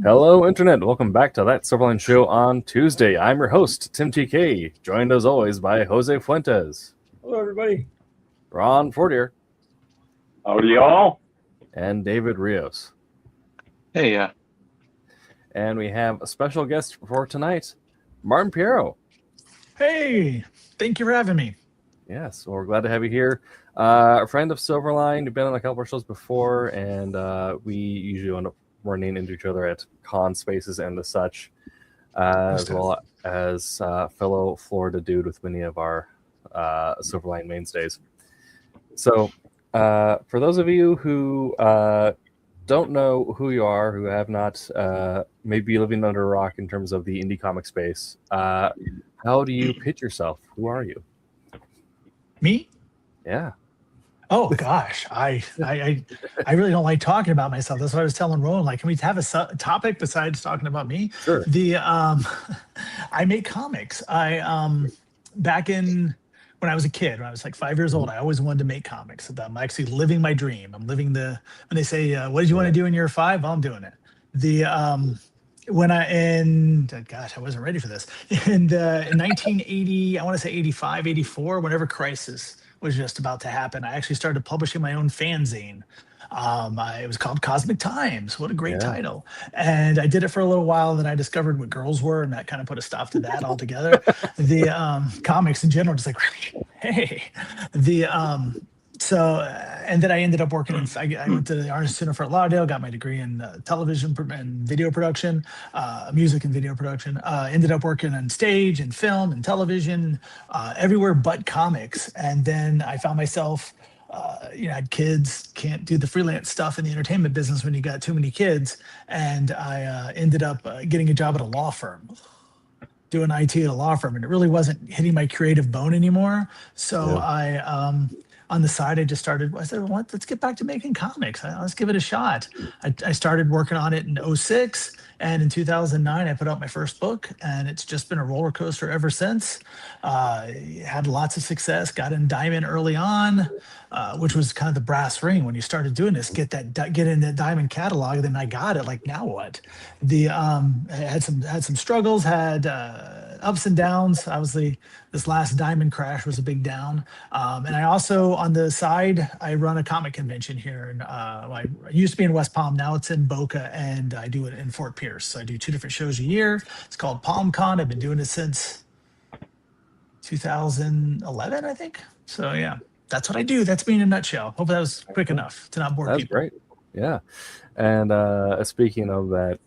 Hello, Internet. Welcome back to That Silverline Show on Tuesday. I'm your host, Tim TK, joined as always by Jose Fuentes, Hello, everybody. Ron Fortier, Howdy, y'all. and David Rios. Hey, And we have a special guest for tonight, Martin Pierro. Hey, thank you for having me. Yes, well, we're glad to have you here. A friend of Silverline, you've been on a couple of shows before, and we usually end up running into each other at con spaces and the such, as well as fellow Florida dude with many of our Silverline mainstays. So, for those of you who don't know who you are, who have not maybe living under a rock in terms of the indie comic space, how do you pitch yourself? Who are you? Me? Yeah. Oh gosh, I really don't like talking about myself. That's what I was telling Roland. Like, can we have a topic besides talking about me? Sure. I make comics. Back in when I was a kid, when I was like 5 years old, I always wanted to make comics. I'm actually living my dream. I'm living when they say, "What did you want to do in year 5?" Well, I'm doing it. I wasn't ready for this. In 1980, I want to say 85, 84, whenever Crisis was just about to happen, I actually started publishing my own fanzine. It was called Cosmic Times. What a great title. And I did it for a little while. Then I discovered what girls were, and that kind of put a stop to that altogether. Comics in general, just like, hey, and then I ended up working I went to the Art Institute of Fort Lauderdale, got my degree in television and video production, music and video production. Ended up working on stage and film and television, everywhere but comics. And then I found myself, I had kids, can't do the freelance stuff in the entertainment business when you got too many kids. And I ended up getting a job at a law firm, doing IT at a law firm. And it really wasn't hitting my creative bone anymore. So on the side, I just started, I said, let's get back to making comics. Let's give it a shot. I started working on it in 2006. And in 2009, I put out my first book, and it's just been a roller coaster ever since. Had lots of success, got in Diamond early on, which was kind of the brass ring when you started doing this, get in that Diamond catalog. Then I got it, like, now what? I had some struggles, had ups and downs. Obviously, this last Diamond crash was a big down. And I also, on the side, I run a comic convention here. And I used to be in West Palm. Now it's in Boca, and I do it in Fort Pierce. So I do 2 different shows a year. It's called PalmCon. I've been doing it since 2011, I think. So yeah, that's what I do. That's me in a nutshell. Hope that was quick enough to not bore people. That's great. Yeah. And speaking of that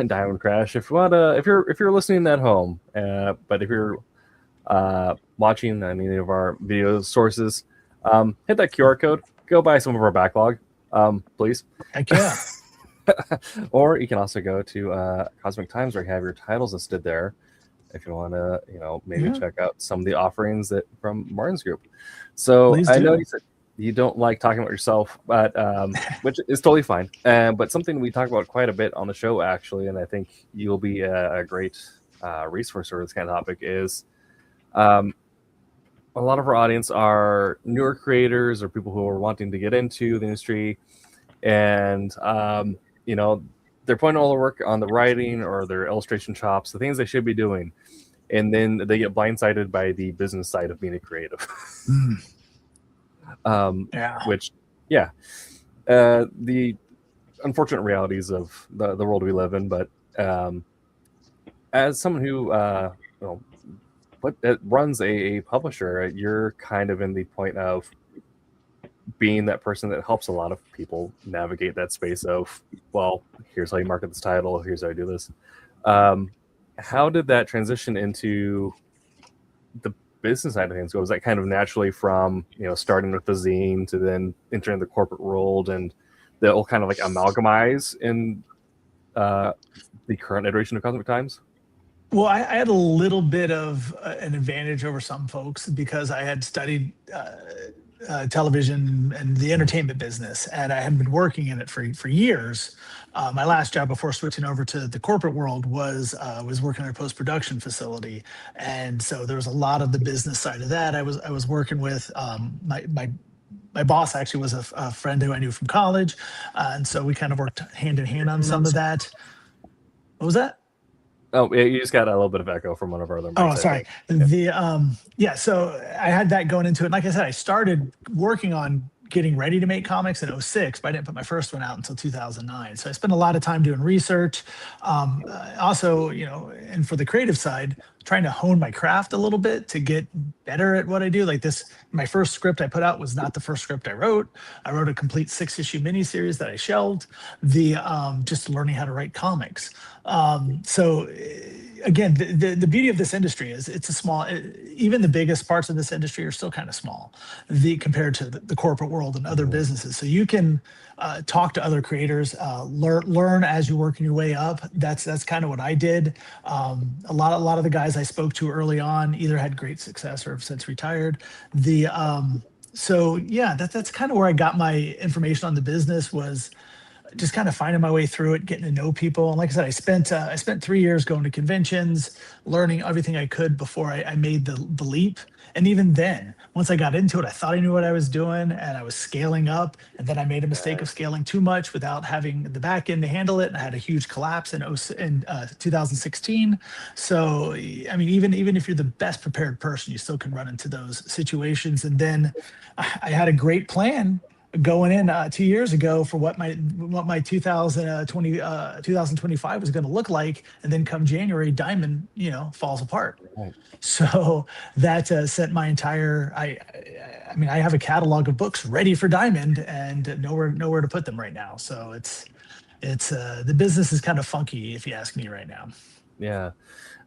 Diamond crash, if you're listening at home, but if you're watching any of our video sources, hit that QR code. Go buy some of our backlog, please. Heck yeah. Or you can also go to Cosmic Times, where you have your titles listed there, if you want to, maybe check out some of the offerings from Martin's group. So I know you said you don't like talking about yourself, but which is totally fine. But something we talk about quite a bit on the show, actually, and I think you'll be a great resource for this kind of topic, is a lot of our audience are newer creators or people who are wanting to get into the industry, and they're putting all the work on the writing or their illustration chops, the things they should be doing, and then they get blindsided by the business side of being a creative. The unfortunate realities of the world we live in. But as someone who runs a publisher, you're kind of in the point of being that person that helps a lot of people navigate that space of, well, here's how you market this title, here's how you do this. How did that transition into the business side of things go? Was that kind of naturally from, starting with the zine to then entering the corporate world, and they'll kind of like amalgamize in the current iteration of Cosmic Times? Well, I had a little bit of an advantage over some folks because I had studied television and the entertainment business, and I had been working in it for years. My last job before switching over to the corporate world was working at a post-production facility, and so there was a lot of the business side of that. I was working with my my boss actually was a friend who I knew from college, and so we kind of worked hand in hand on some of that. What was that? Oh, yeah, you just got a little bit of echo from one of our other mics. Oh, sorry. So I had that going into it. Like I said, I started working on getting ready to make comics in '06, but I didn't put my first one out until 2009. So I spent a lot of time doing research. Also, and for the creative side, trying to hone my craft a little bit to get better at what I do. Like this, my first script I put out was not the first script I wrote. I wrote a complete 6-issue miniseries that I shelved. Just learning how to write comics. So again, the beauty of this industry is it's a small, even the biggest parts of this industry are still kind of small compared to the corporate world and other businesses. So you can talk to other creators, learn as you're working your way up. That's kind of what I did. A lot of the guys I spoke to early on either had great success or have since retired. So yeah, that's kind of where I got my information on the business, was just kind of finding my way through it, getting to know people. And like I said, I spent 3 years going to conventions, learning everything I could before I made the leap. And even then, once I got into it, I thought I knew what I was doing and I was scaling up. And then I made a mistake of scaling too much without having the back end to handle it. And I had a huge collapse in 2016. So, I mean, even if you're the best prepared person, you still can run into those situations. And then I had a great plan going in 2 years ago for what my 2025 was going to look like, and then come January, Diamond falls apart. Right. So that sent my entire I have a catalog of books ready for Diamond and nowhere to put them right now. So it's the business is kind of funky, if you ask me right now. Yeah,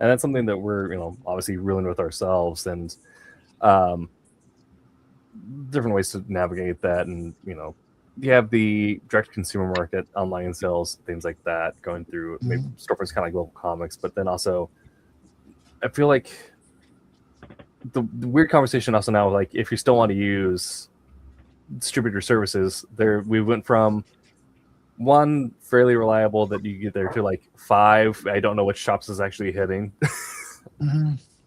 and that's something that we're obviously reeling with ourselves, and different ways to navigate that. And you have the direct consumer market, online sales, things like that, going through maybe storefronts kind of like local comics. But then also I feel like the weird conversation also now, like if you still want to use distributor services, we went from one fairly reliable that you get there to like 5. I don't know which shops is actually hitting.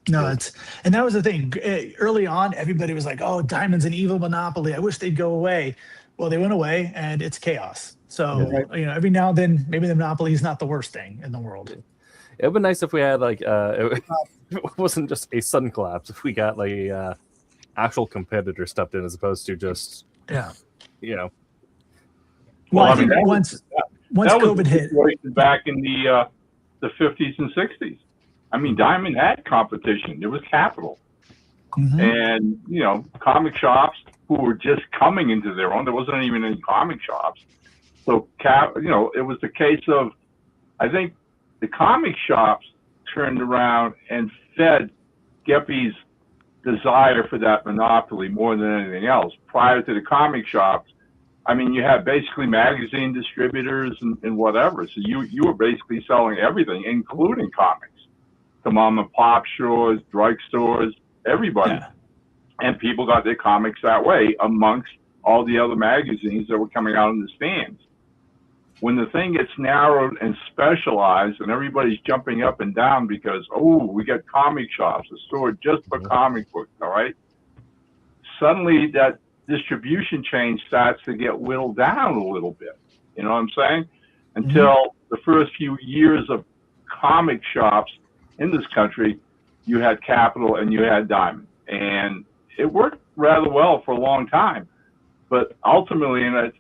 No, and that was the thing. Early on, everybody was like, "Oh, Diamond's an evil monopoly. I wish they'd go away." Well, they went away, and it's chaos. So every now and then, maybe the monopoly is not the worst thing in the world. It would be nice if we had like it wasn't just a sudden collapse. If we got like a actual competitor stepped in as opposed to just Well, Well, I think once COVID hit, back in the 50s and 60s. I mean, Diamond had competition. There was capital. And, comic shops who were just coming into their own. There wasn't even any comic shops. So, it was the case of, I think the comic shops turned around and fed Geppi's desire for that monopoly more than anything else. Prior to the comic shops, I mean, you had basically magazine distributors and whatever. So you were basically selling everything, including comics, to mom and pop stores, drugstores, everybody. Yeah. And people got their comics that way amongst all the other magazines that were coming out in the stands. When the thing gets narrowed and specialized and everybody's jumping up and down because, we got comic shops, a store just for comic books, all right? Suddenly that distribution chain starts to get whittled down a little bit. You know what I'm saying? Until the first few years of comic shops in this country, you had Capital and you had Diamond. And it worked rather well for a long time. But ultimately, and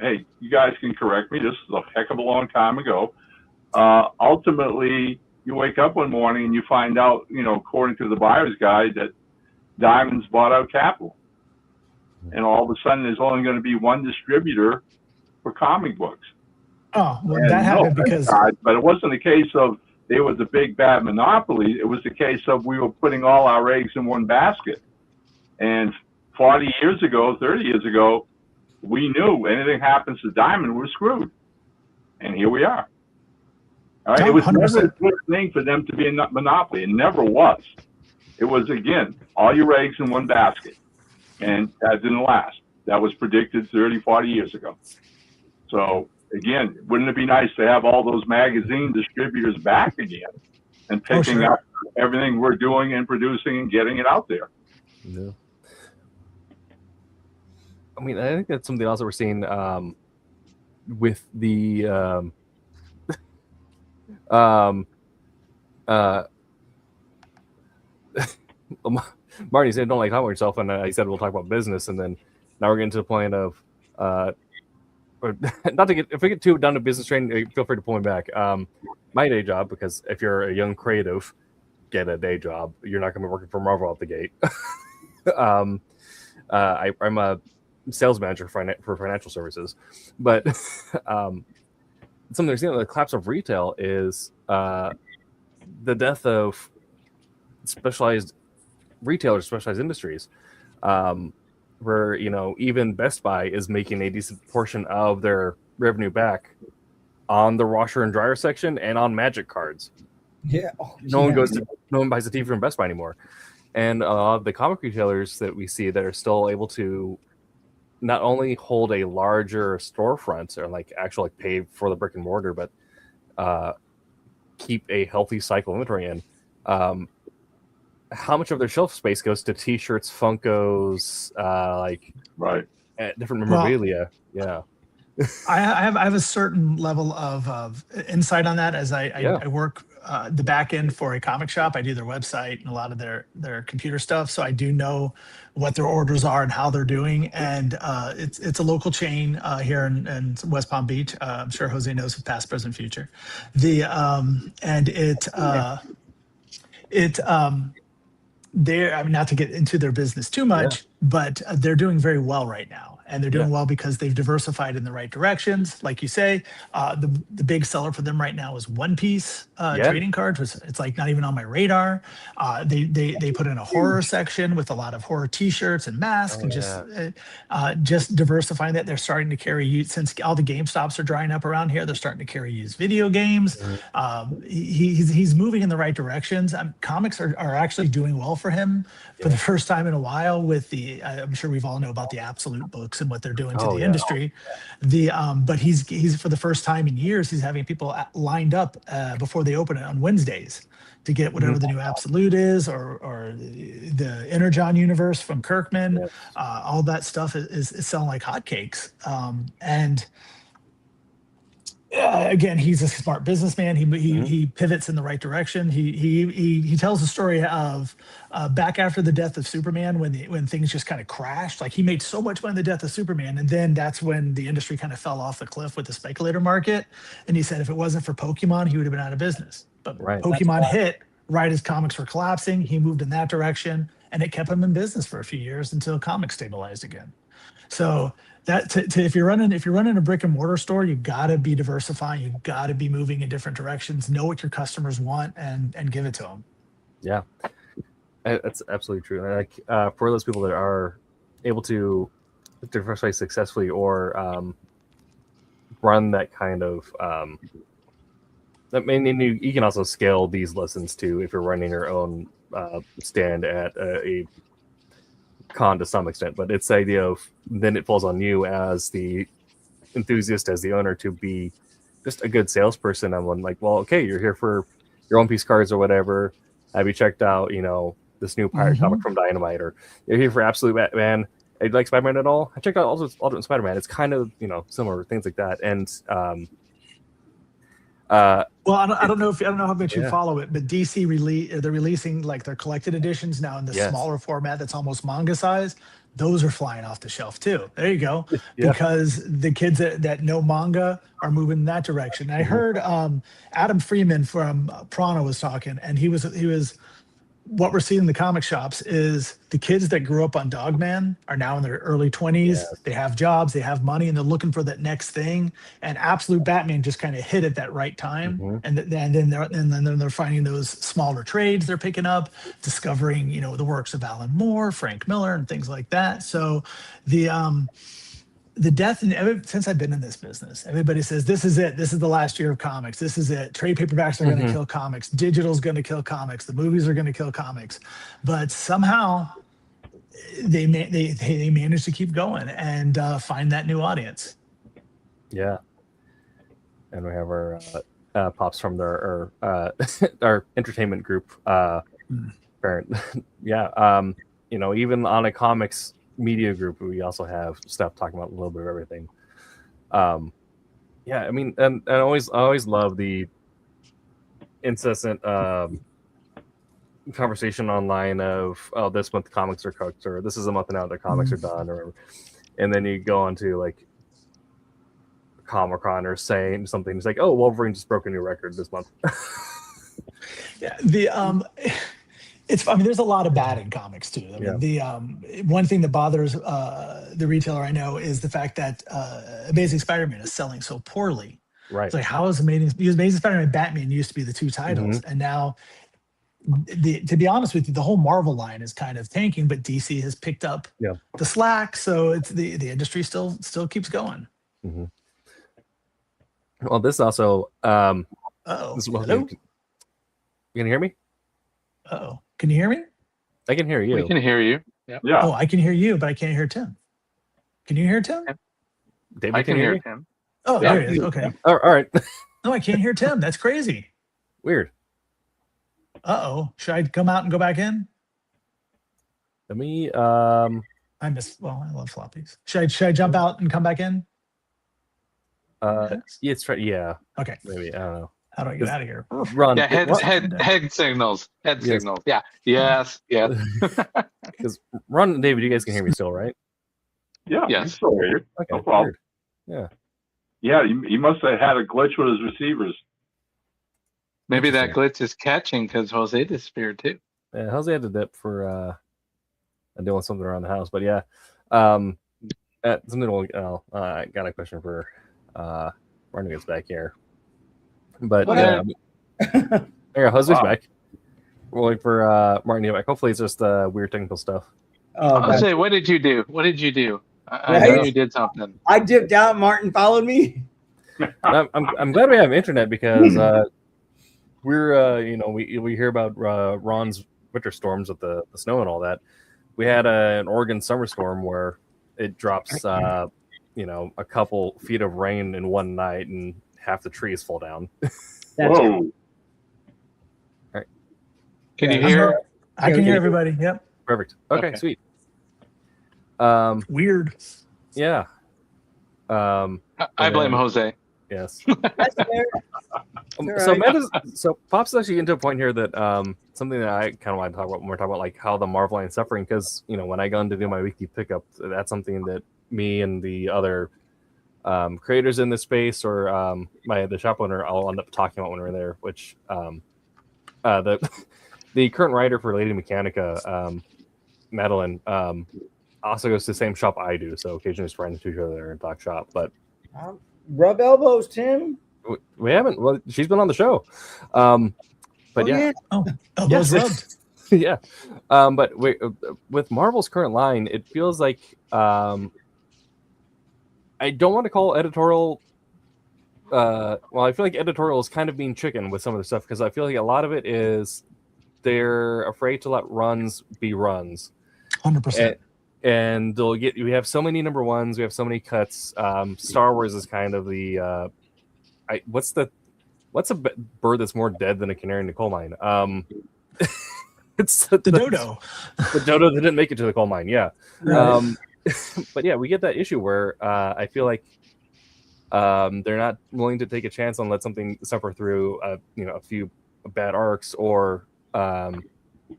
hey, you guys can correct me, this is a heck of a long time ago. Ultimately, you wake up one morning and you find out, according to the buyer's guide, that Diamond's bought out Capital. And all of a sudden, there's only going to be one distributor for comic books. Oh, well, that happened because... But it wasn't a case of they were the big bad monopoly. It was the case of we were putting all our eggs in one basket. And 40 years ago, 30 years ago, we knew anything happens to Diamond, we're screwed. And here we are. All right? It was 100%. Never a good thing for them to be a monopoly. It never was. It was, again, all your eggs in one basket. And that didn't last. That was predicted 30, 40 years ago. So, again, wouldn't it be nice to have all those magazine distributors back again and picking up everything we're doing and producing and getting it out there? Yeah. mean, I think that's something else that we're seeing with the Marty said don't like talking about yourself, and he said we'll talk about business, and then now we're getting to the point of or not to get, if we get too down to business training, feel free to pull me back. My day job, because if you're a young creative, get a day job. You're not going to be working for Marvel out the gate. I'm a sales manager for financial services, but something they're seeing, the collapse of retail is the death of specialized retailers, specialized industries, where even Best Buy is making a decent portion of their revenue back on the washer and dryer section and on Magic cards. Yeah, no one buys a TV from Best Buy anymore, and the comic retailers that we see that are still able to not only hold a larger storefront or actually pay for the brick and mortar, but keep a healthy cycle inventory in. How much of their shelf space goes to T-shirts, Funkos, right, different memorabilia? Yeah, I have a certain level of insight on that as I work the back end for a comic shop. I do their website and a lot of their computer stuff, so I do know what their orders are and how they're doing. And it's a local chain here in West Palm Beach. I'm sure Jose knows of past, present, future. They're, not to get into their business too much, but they're doing very well right now. And they're doing well because they've diversified in the right directions. Like you say, the big seller for them right now is One Piece trading cards, which it's not even on my radar. They put in a horror section with a lot of horror T-shirts and masks, just diversifying that. They're starting to carry, since all the GameStops are drying up around here, they're starting to carry used video games. He's moving in the right directions. Comics are actually doing well for him for the first time in a while with I'm sure we've all know about the Absolute books and what they're doing to the industry. But he's for the first time in years, he's having people lined up before they open it on Wednesdays to get whatever the new Absolute is, or the Energon universe from Kirkman. All that stuff is selling like hotcakes. Again, he's a smart businessman. He pivots in the right direction. He tells the story of back after the death of Superman, when things just kind of crashed. He made so much money on the death of Superman, and then that's when the industry kind of fell off the cliff with the speculator market. And he said if it wasn't for Pokemon, he would have been out of business. But Pokemon hit right as comics were collapsing. He moved in that direction, and it kept him in business for a few years until comics stabilized again. So if you're running a brick and mortar store, you got to be diversifying. You got to be moving in different directions. Know what your customers want and give it to them. Yeah, that's absolutely true. For those people that are able to diversify successfully or run that kind of, I mean, you can also scale these lessons too if you're running your own stand at a con to some extent, but it's the idea of then it falls on you as the enthusiast, as the owner, to be just a good salesperson. I'm well, okay, you're here for your One Piece cards or whatever. Have you checked out, this new pirate comic from Dynamite, or you're here for Absolute Batman? You like Spider-Man at all? I checked out also Ultimate Spider-Man. It's kind of similar things like that. And well, I don't know how much you follow it, but DC they're releasing their collected editions now in the smaller format that's almost manga size. Those are flying off the shelf too. There you go. Because the kids that know manga are moving in that direction. I heard Adam Freeman from Prana was talking, and he was what we're seeing in the comic shops is the kids that grew up on Dogman are now in their early 20s. They have jobs, they have money, and they're looking for that next thing. And Absolute Batman just kind of hit at that right time. And then they're finding those smaller trades they're picking up, discovering the works of Alan Moore, Frank Miller, and things like that. So the death, and since I've been in this business, everybody says this is it. This is the last year of comics. This is it. Trade paperbacks are going to kill comics. Digital's going to kill comics. The movies are going to kill comics. But somehow they manage to keep going and find that new audience. Yeah, and we have our pops from our entertainment group parent. Even on a comics media group, we also have stuff talking about a little bit of everything. Yeah, I mean, and I always love the incessant conversation online of, oh, this month comics are cooked, or this is a month now the comics are done, or and then you go on to like Comic-Con or saying something, it's like, oh, Wolverine just broke a new record this month. Yeah, I mean, there's a lot of bad in comics too. I mean, the one thing that bothers the retailer I know is the fact that Amazing Spider-Man is selling so poorly. Right. It's like, how is because Amazing Spider-Man and Batman used to be the two titles, and now, to be honest with you, the whole Marvel line is kind of tanking, but DC has picked up the slack, so it's the industry still keeps going. Mm-hmm. Well, this also. Hello? You can hear me? Uh-oh. Can you hear me? I can hear you. We can hear you. Yep. Yeah. Oh, I can hear you, but I can't hear Tim. Can you hear Tim? David, I can hear him. Oh, there he is. Okay. All right. No, I can't hear Tim. That's crazy. Weird. Uh-oh. Should I come out and go back in? Let me. I love floppies. Should I jump out and come back in? Yeah, it's right. Yeah. Okay. Maybe, I don't know. How do I get out of here? Run. Yeah, head signals. Head signals. Yeah. Yes. Yes. Because Ron and David, you guys can hear me still, right? Yeah. Yes. I'm still here. Okay. No problem. Weird. Yeah. He must have had a glitch with his receivers. Maybe that glitch is catching because Jose disappeared too. Yeah, Jose had to dip for doing something around the house, but yeah. I got a question for Martin gets back here. But there you go, Jose's back. We're waiting for Martin to get back. Hopefully it's just weird technical stuff. Jose, what did you do? I know you did something. I dipped out. Martin followed me. I'm glad we have internet because we're we hear about Ron's winter storms with the snow and all that. We had an Oregon summer storm where it drops a couple feet of rain in one night and half the trees fall down. Whoa. All right. Can you hear? I can hear everybody. Yep. Perfect. Okay. Sweet. Weird. Yeah. I blame Jose. Yes. That's fair. So Pop's actually into a point here that something that I kind of want to talk about when we're talking about like how the Marvel line is suffering, because when I go in to do my weekly pickup, that's something that me and the other creators in this space or the shop owner I'll end up talking about when we're there, which the current writer for Lady Mechanica, Madeline, also goes to the same shop I do, so occasionally just run into each other there and talk shop. But rub elbows, Tim. we haven't. Well, she's been on the show, but yeah. Elbows rubbed. Yeah, but with Marvel's current line, it feels like I don't want to call editorial. I feel like editorial is kind of being chicken with some of the stuff because I feel like a lot of it is they're afraid to let runs be runs. 100%. And we have so many number ones, we have so many cuts. Star Wars is kind of the what's a bird that's more dead than a canary in the coal mine? It's the dodo. The dodo that didn't make it to the coal mine. Yeah. Right. But yeah, we get that issue where I feel like they're not willing to take a chance on let something suffer through a few bad arcs or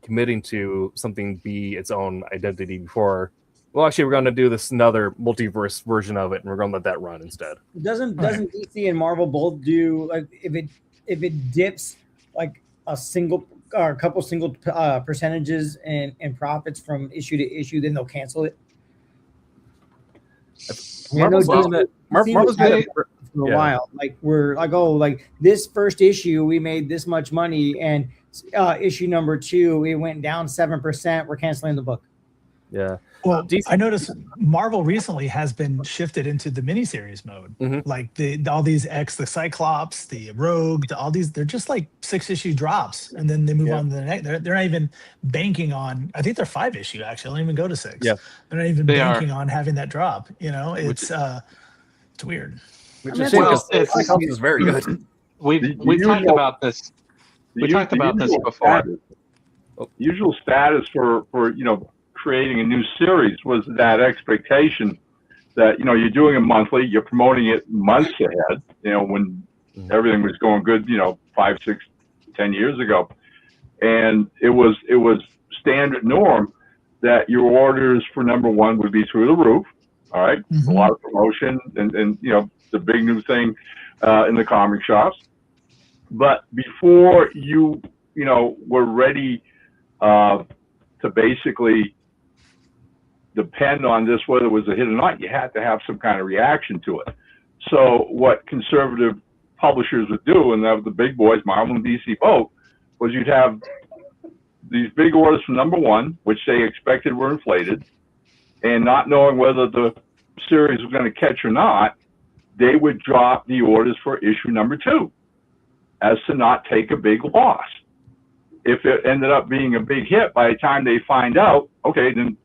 committing to something be its own identity before. Well, actually, we're going to do this another multiverse version of it, and we're going to let that run instead. Doesn't DC and Marvel both do like if it dips like a single or a couple single percentages in profits from issue to issue, then they'll cancel it? Marvel's doing that. Marvel's doing that for a while. Like we're like, oh, like this first issue we made this much money, and issue number 2 it went down 7%. We're canceling the book. Yeah. Well, I noticed Marvel recently has been shifted into the miniseries mode. Mm-hmm. Like all these the Cyclops, the Rogue, all these, they're just like 6-issue drops, and then they move on to the next. They're not even banking on. I think they're 5-issue actually. They don't even go to 6. Yeah. They're not even banking on having that drop. It's weird. Which is because Cyclops is very good. We talked about this. We talked about this before. Usual status for creating a new series was that expectation that, you know, you're doing it monthly, you're promoting it months ahead, you know, when everything was going good, you know, 5, 6, 10 years ago. And it was standard norm that your orders for number one would be through the roof. All right. A lot of promotion and you know, the big new thing in the comic shops. But before you know, were ready to basically depend on this, whether it was a hit or not, you had to have some kind of reaction to it. So what conservative publishers would do, and that was the big boys, Marvel and DC both, was you'd have these big orders from number one, which they expected were inflated, and not knowing whether the series was going to catch or not, they would drop the orders for issue number 2 as to not take a big loss. If it ended up being a big hit, by the time they find out, okay, then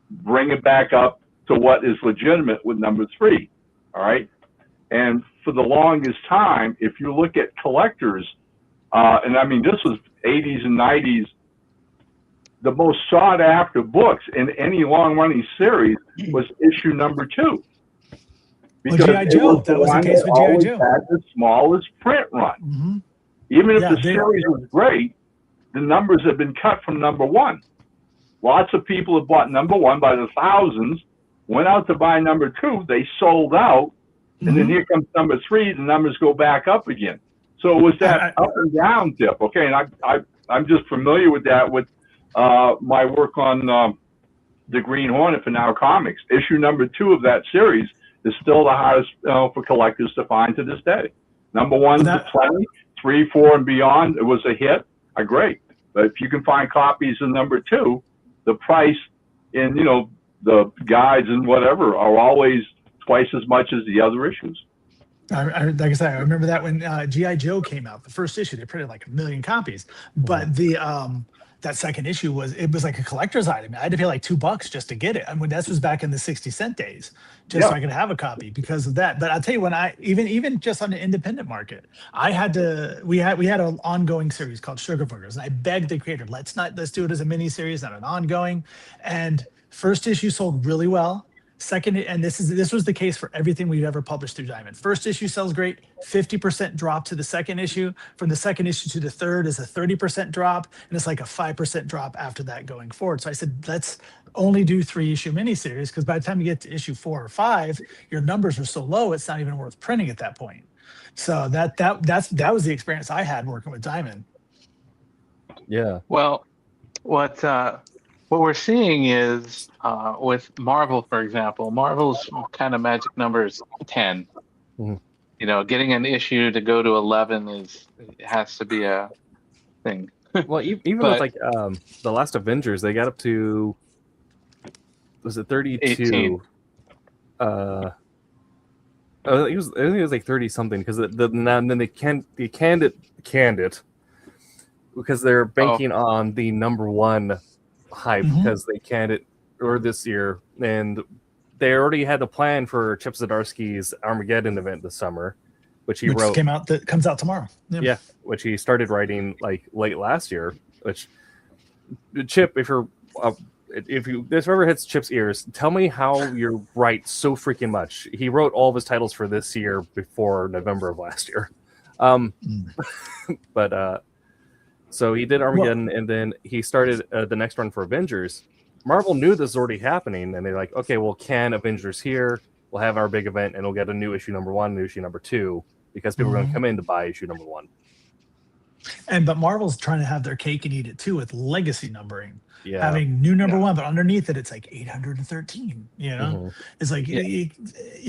bring it back up to what is legitimate with number 3. All right. And for the longest time, if you look at collectors, and I mean, this was 80s and 90s, the most sought after books in any long running series was issue number 2. Because G.I. Joe, that was the case with G.I. Joe. Had the smallest print run. Even if the series was great, the numbers had been cut from number 1. Lots of people have bought number 1 by the thousands, went out to buy number 2, they sold out, and then here comes number 3, the numbers go back up again. So it was that up and down dip. Okay, and I'm just familiar with that with my work on the Green Hornet for Now Comics. Issue number 2 of that series is still the hardest for collectors to find to this day. Number 1 is plenty, 3, 4, and beyond, it was a hit. Great. But if you can find copies of number 2, the price in, you know, the guides and whatever are always twice as much as the other issues. Like I said, I remember that when G.I. Joe came out, the first issue, they printed like 1 million copies. But the that second issue was like a collector's item. I had to pay like $2 just to get it. I mean, this was back in the 60-cent days, just so I could have a copy because of that. But I'll tell you, when I even just on the independent market, I had to we had an ongoing series called Sugar Boogers, and I begged the creator, let's do it as a mini series, not an ongoing. And first issue sold really well. Second, and this was the case for everything we've ever published through Diamond. First issue sells great, 50% drop to the second issue. From the second issue to the third is a 30% drop, and it's like a 5% drop after that going forward. So I said, let's only do 3-issue miniseries, because by the time you get to issue 4 or 5, your numbers are so low, it's not even worth printing at that point. So that was the experience I had working with Diamond. Yeah. Well, what we're seeing is with Marvel, for example, Marvel's kind of magic number is 10. You know, getting an issue to go to 11 has to be a thing. Well, even with like the last Avengers, they got up to, was it 32? 18. I think it was like 30 something, because then they canned it because they're banking on the number 1 hype, because they canned it this year, and they already had a plan for Chip Zdarsky's Armageddon event this summer, which wrote. That comes out tomorrow. Yeah, which he started writing like late last year. Which Chip, if this ever hits Chip's ears, tell me how you write so freaking much. He wrote all of his titles for this year before November of last year. But so he did Armageddon, and then he started the next run for Avengers. Marvel knew this was already happening, and they're like, okay, we'll can Avengers here. We'll have our big event, and we'll get a new issue number 1, new issue number 2, because people are going to come in to buy issue number 1. But Marvel's trying to have their cake and eat it too with legacy numbering. Yeah. Having new number 1, but underneath it, it's like 813. You know, it's like you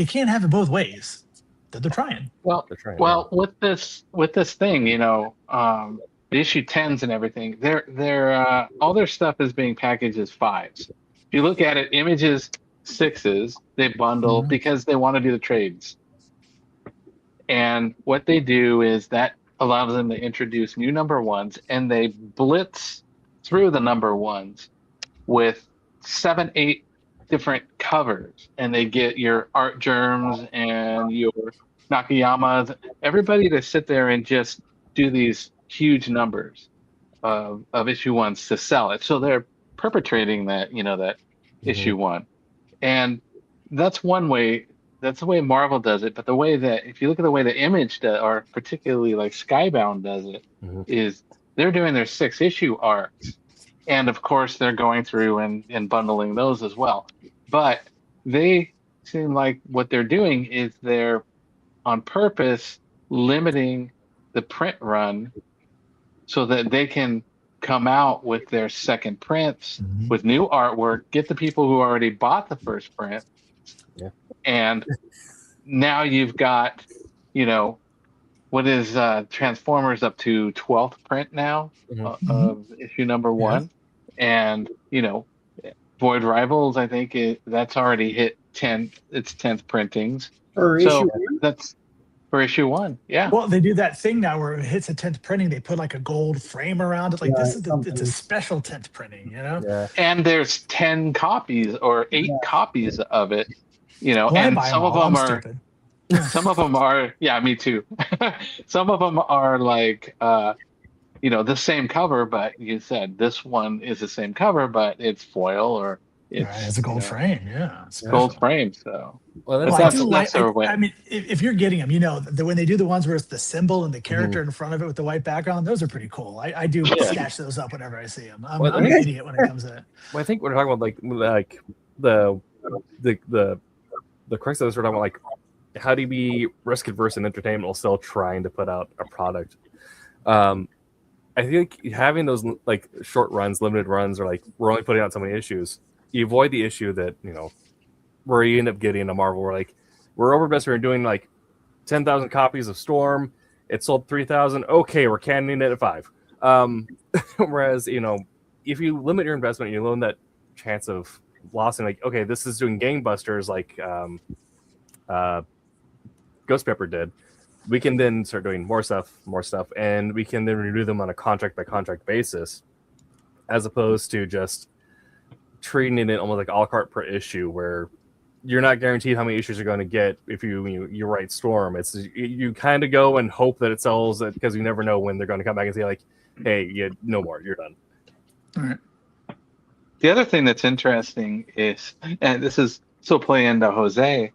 can't have it both ways. They're trying. Well, with this thing, you know. The issue 10s and everything, they're all their stuff is being packaged as 5s. If you look at it, Image's 6s, they bundle because they want to do the trades. And what they do is that allows them to introduce new number 1s, and they blitz through the number 1s with 7, 8 different covers, and they get your Art Germs and your Nakayamas, everybody to sit there and just do these huge numbers of issue 1s to sell it. So they're perpetrating that that issue 1, and that's one way. That's the way Marvel does it. But the way that, if you look at the way the Image does, or particularly like Skybound does it, is they're doing their 6-issue arcs, and of course they're going through and bundling those as well. But they seem like what they're doing is they're on purpose limiting the print run so that they can come out with their second prints with new artwork, get the people who already bought the first print. Yeah. And now you've got, what is Transformers up to 12th print now of issue number 1. And, Void Rivals, I think that's already hit 10th printings. That's for issue 1. Yeah. Well, they do that thing now where it hits a 10th printing. They put like a gold frame around it. Like it's a special 10th printing, Yeah. And there's 10 copies or 8 copies of it, and some of them are, some of them are, yeah, me too. Some of them are like, the same cover, but you said this one is the same cover, but it's foil or it's a gold frame. Yeah. It's gold frame. So, well, I mean, if you're getting them, when they do the ones where it's the symbol and the character in front of it with the white background, those are pretty cool. I do snatch those up whenever I see them. I'm an idiot when it comes to it. Well, I think we're talking about like the crux of this, we're talking about like how do you be risk adverse in entertainment while still trying to put out a product. I think having those like short runs, limited runs, or like we're only putting out so many issues, you avoid the issue that where you end up getting a Marvel where like we're overbest, we're doing like 10,000 copies of Storm, it sold 3,000. Okay, we're canning it at 5. Whereas if you limit your investment, you limit that chance of loss, and like okay, this is doing gangbusters like Ghost Pepper did. We can then start doing more stuff, and we can then renew them on a contract by contract basis, as opposed to just treating it almost like a la carte per issue, where you're not guaranteed how many issues you're going to get if you write Storm. It's you kind of go and hope that it sells, because you never know when they're going to come back and say like, "Hey, no more, you're done." All right. The other thing that's interesting is, and this is still playing into Jose,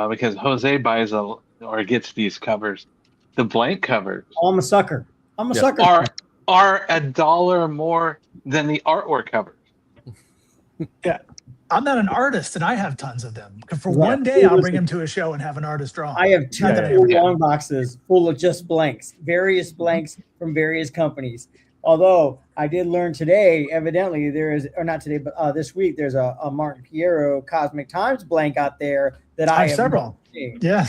because Jose buys or gets these covers, the blank covers. Oh, I'm a sucker. Are $1 more than the artwork covers. Yeah, I'm not an artist, and I have tons of them. For one day, I'll bring them to a show and have an artist draw. I have 2 long boxes full of just blanks, various blanks from various companies. Although I did learn today, evidently there is, or not today, but this week, there's a Martin Pierro Cosmic Times blank out there that I have several. Yeah.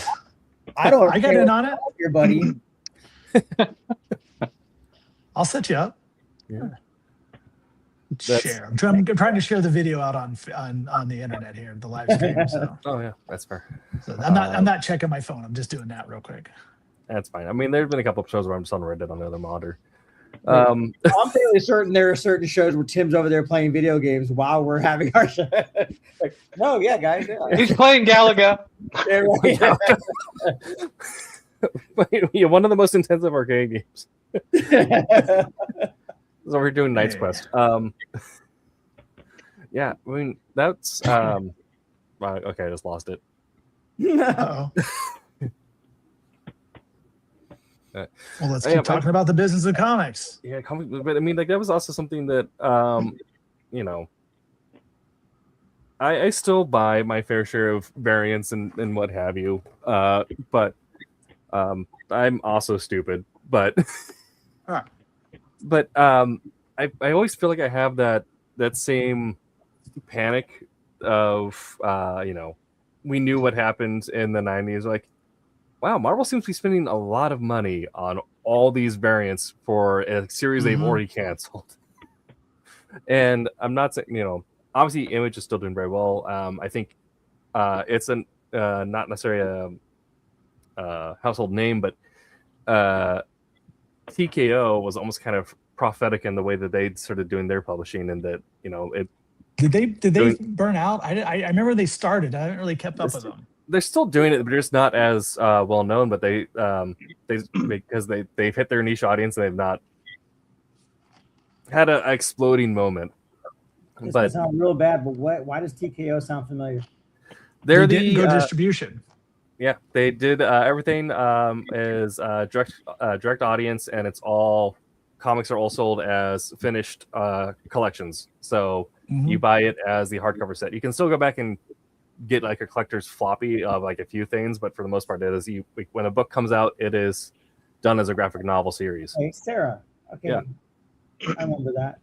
I got in on it. Your buddy. I'll set you up. Yeah. Share. I'm trying to share the video out on the internet here, the live stream. So. Oh yeah, that's fair. So I'm not checking my phone. I'm just doing that real quick. That's fine. I mean, there's been a couple of shows where I'm just on Reddit on the other monitor. I'm fairly certain there are certain shows where Tim's over there playing video games while we're having our show. Like, no, yeah, guys. Yeah. He's playing Galaga. Yeah, yeah, one of the most intensive arcade games. So we're doing Knight's Quest. Yeah, I mean that's okay. I just lost it. No. Well, let's keep talking about the business of comics. Yeah, but I mean, like that was also something that I still buy my fair share of variants and what have you. But I'm also stupid. But I always feel like I have that same panic of we knew what happened in the 90s, like, wow, Marvel seems to be spending a lot of money on all these variants for a series they've already canceled. And I'm not saying, obviously Image is still doing very well. I think it's not necessarily a household name, but TKO was almost kind of prophetic in the way that they started doing their publishing, and that did they burn out? I remember they started. I haven't really kept up with them. They're still doing it, but they're just not as well known. But they because they've hit their niche audience, and they've not had an exploding moment. This but sounds real bad, but why does TKO sound familiar? they're they didn't the go distribution. yeah, they did everything is direct audience, and it's all comics are all sold as finished collections. So you buy it as the hardcover set. You can still go back and get like a collector's floppy of like a few things, but for the most part, it is when a book comes out, it is done as a graphic novel series. Hey, Sarah. Okay. Yeah. I remember that.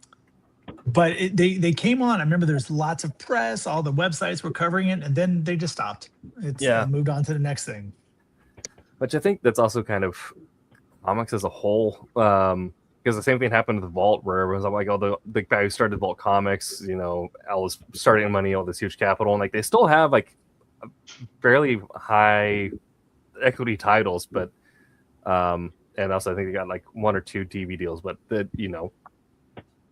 But they came on. I remember there's lots of press, all the websites were covering it, and then they just stopped. They moved on to the next thing. Which I think that's also kind of comics as a whole. Because the same thing happened to the Vault, where everyone's like, oh, the guy who started Vault Comics, Al was starting money, all this huge capital, and like they still have like fairly high equity titles, but and also I think they got like 1 or 2 TV deals, but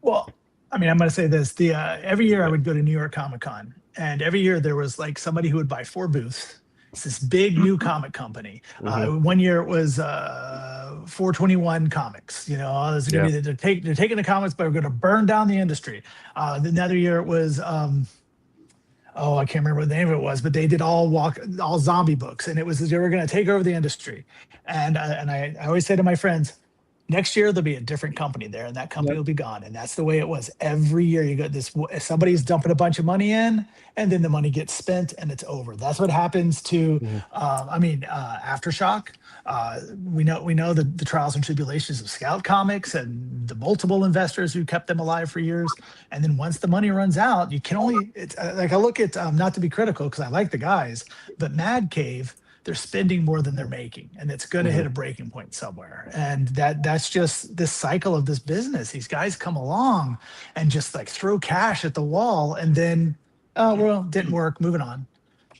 Well, I mean, I'm going to say this: every year I would go to New York Comic Con, and every year there was like somebody who would buy 4 booths. It's this big new comic company. One year it was 421 Comics. It's going to be they're taking the comics, but we're going to burn down the industry. Another year it was I can't remember what the name of it was, but they did all zombie books, and it was they were going to take over the industry. And I always say to my friends, next year there'll be a different company there, and that company will be gone. And that's the way it was every year. You got this, somebody's dumping a bunch of money in, and then the money gets spent and it's over. That's what happens to Aftershock. We know the trials and tribulations of Scout Comics and the multiple investors who kept them alive for years. And then once the money runs out, you can only, it's like, I look at, not to be critical because I like the guys, but Mad Cave, they're spending more than they're making, and it's going to hit a breaking point somewhere. And that's just this cycle of this business. These guys come along and just like throw cash at the wall, and then, didn't work, moving on.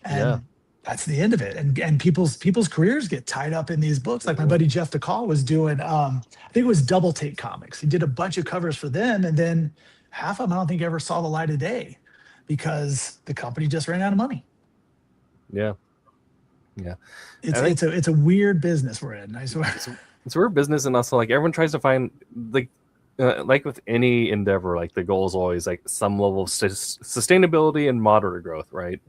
And that's the end of it. And people's careers get tied up in these books. Like my buddy Jeff DeCall was doing, I think it was Double Take Comics. He did a bunch of covers for them, and then half of them I don't think ever saw the light of day because the company just ran out of money. Yeah. It's a weird business we're in, I swear. It's a weird business, and also like everyone tries to find like with any endeavor, like the goal is always like some level of sustainability and moderate growth, right?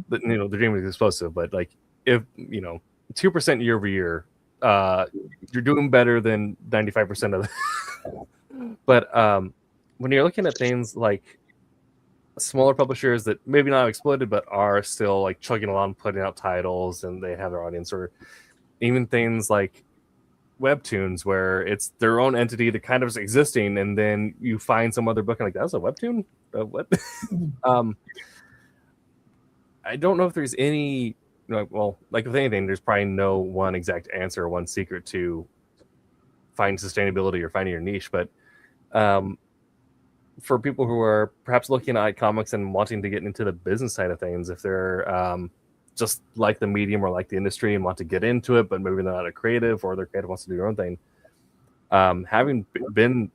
But the dream is explosive, but like if 2% year over year, you're doing better than 95% of the but when you're looking at things like smaller publishers that maybe not exploded but are still like chugging along, putting out titles, and they have their audience, or even things like webtoons where it's their own entity that kind of is existing, and then you find some other book and like, that's a webtoon? What? I don't know if there's any like with anything, there's probably no one exact answer or one secret to find sustainability or finding your niche, but for people who are perhaps looking at comics and wanting to get into the business side of things, if they're just like the medium or like the industry and want to get into it, but maybe they're not a creative, or their creative wants to do their own thing, having been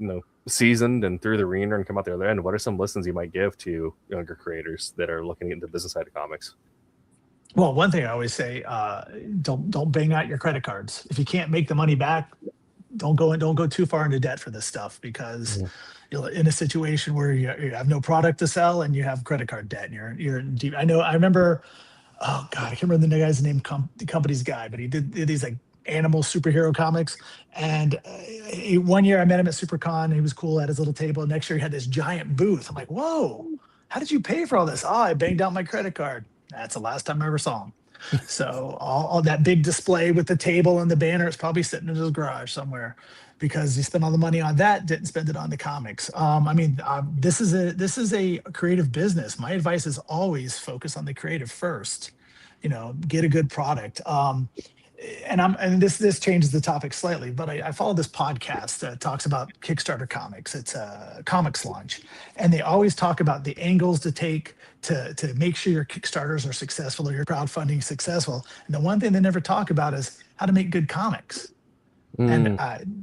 seasoned and through the ringer and come out the other end, what are some lessons you might give to younger creators that are looking into the business side of comics? Well, one thing I always say, don't bang out your credit cards. If you can't make the money back, don't go too far into debt for this stuff, because you're in a situation where you have no product to sell and you have credit card debt, and you're in deep. I remember, oh God, I can't remember the guy's name, the company's guy, but he did these like animal superhero comics. And one year I met him at SuperCon, and he was cool at his little table. Next year he had this giant booth. I'm like, whoa, how did you pay for all this? Oh, I banged out my credit card. That's the last time I ever saw him. So all that big display with the table and the banner is probably sitting in his garage somewhere, because he spent all the money on that, didn't spend it on the comics. This is a creative business. My advice is always focus on the creative first. Get a good product. And this changes the topic slightly, but I follow this podcast that talks about Kickstarter comics. It's a comics launch, and they always talk about the angles to take to make sure your Kickstarters are successful or your crowdfunding successful. And the one thing they never talk about is how to make good comics. And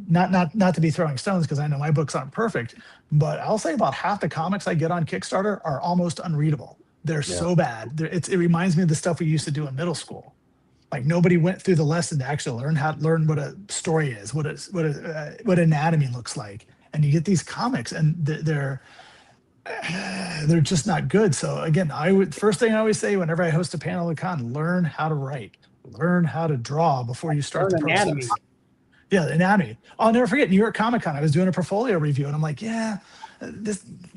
not to be throwing stones, because I know my books aren't perfect, but I'll say about half the comics I get on Kickstarter are almost unreadable. They're so bad. It reminds me of the stuff we used to do in middle school. Like nobody went through the lesson to actually learn what a story is, what anatomy looks like. And you get these comics, and they're they're just not good. So again, first thing I always say whenever I host a panel at con, learn how to write, learn how to draw before you start the process. Anatomy. Yeah, the anatomy. I'll never forget New York Comic Con. I was doing a portfolio review, and I'm like, yeah,